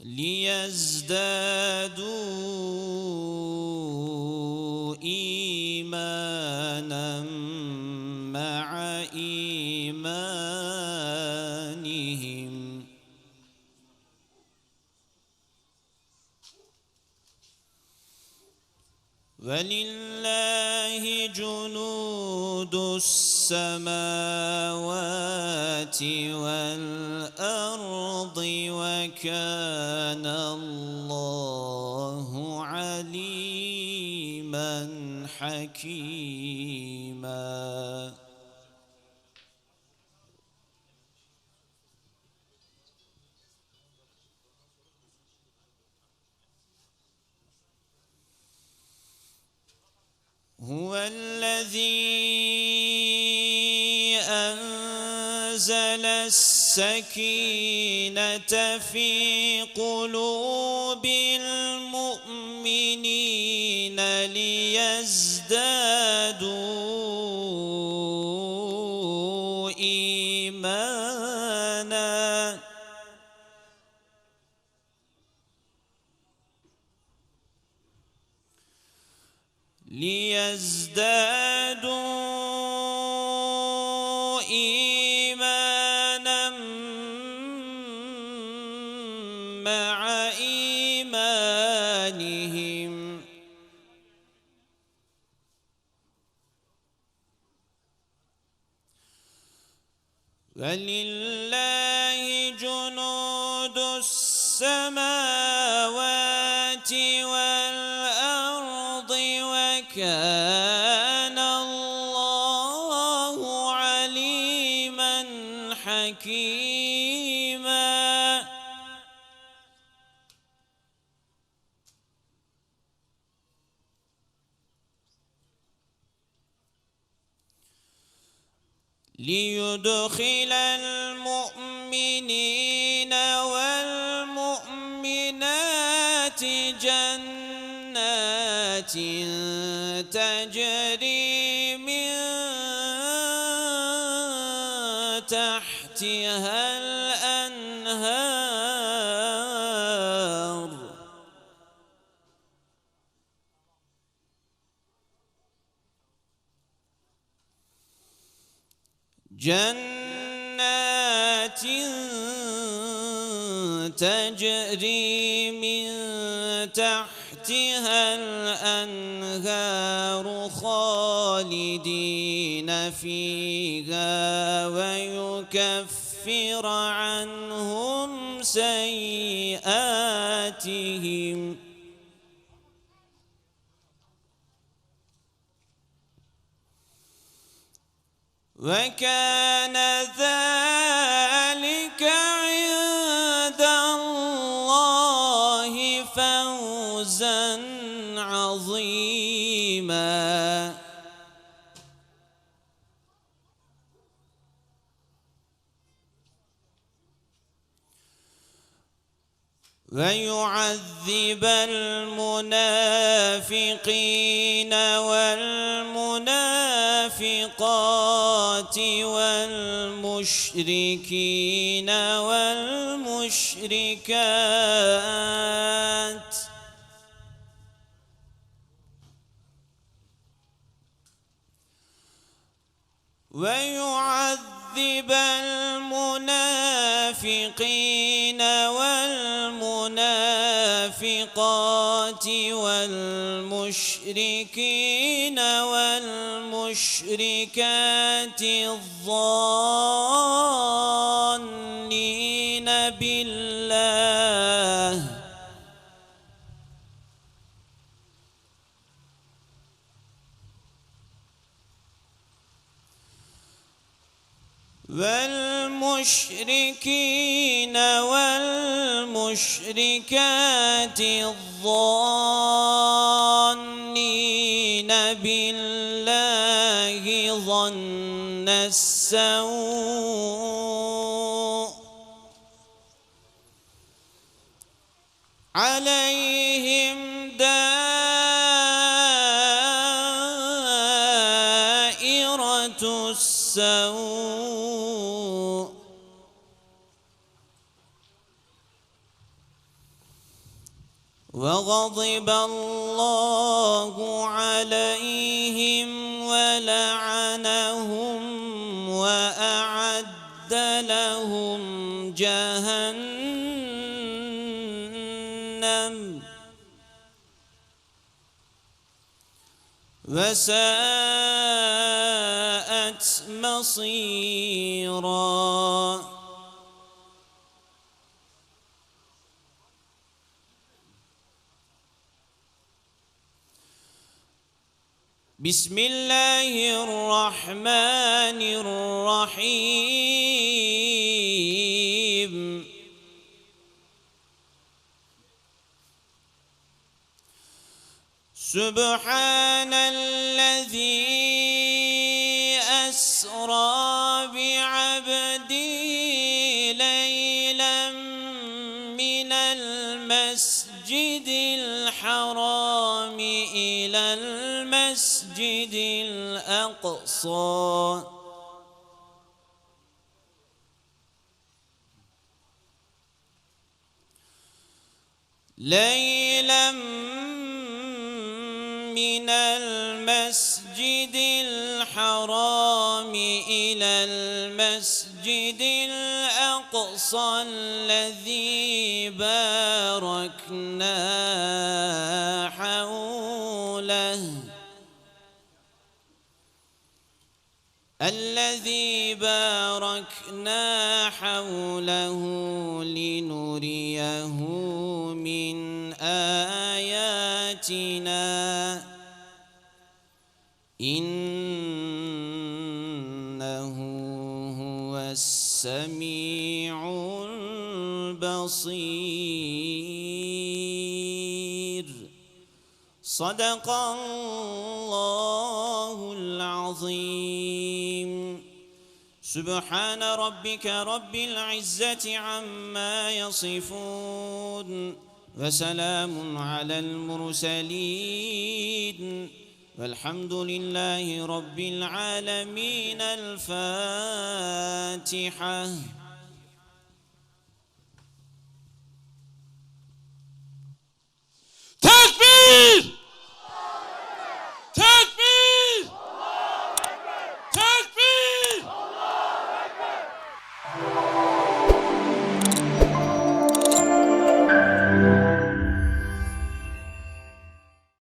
ليزدادوا إيمانا مع إيمانهم ولله جنود السماوات والأرض وكان الله عليما حكيما. هو الذي أنزل السكينة في قلوب المؤمنين ليزدادوا إيمانا مع إيمانهم ولله جنود السماوات والأرض وكان الله عليما حكيما. ليدخل المؤمنين والمؤمنات جنات تجري من تحتها الأنهار جنات تجري من تحتها الأنهار خالدين فيها ويكفر عنهم سيئاتهم وكان ذلك عند الله فوزا عظيما. ويعذب المنافقين والمنافقات والمشركين والمشركات ويعذب المنافقين والمنافقات والمشركين والمشركات الظانين بالله والمشركين والمشركات الظانين بالله ظن السوء عليهم دائرة السوء وغضب الله عليهم ولعنهم وأعد لهم جهنم وساءت مصيرا. بسم الله الرحمن الرحيم. سبحان الذي أسرى بعبده ليلا من المسجد الحرام إلى المسجد الأقصى ليلا من المسجد الحرام إلى المسجد الأقصى الذي باركنا حوله لنريه من آياتنا إنه هو السميع البصير. صدق الله العظيم. سبحان ربك رب العزة عما يصفون وسلام على المرسلين والحمد لله رب العالمين. الفاتحة. تكبير.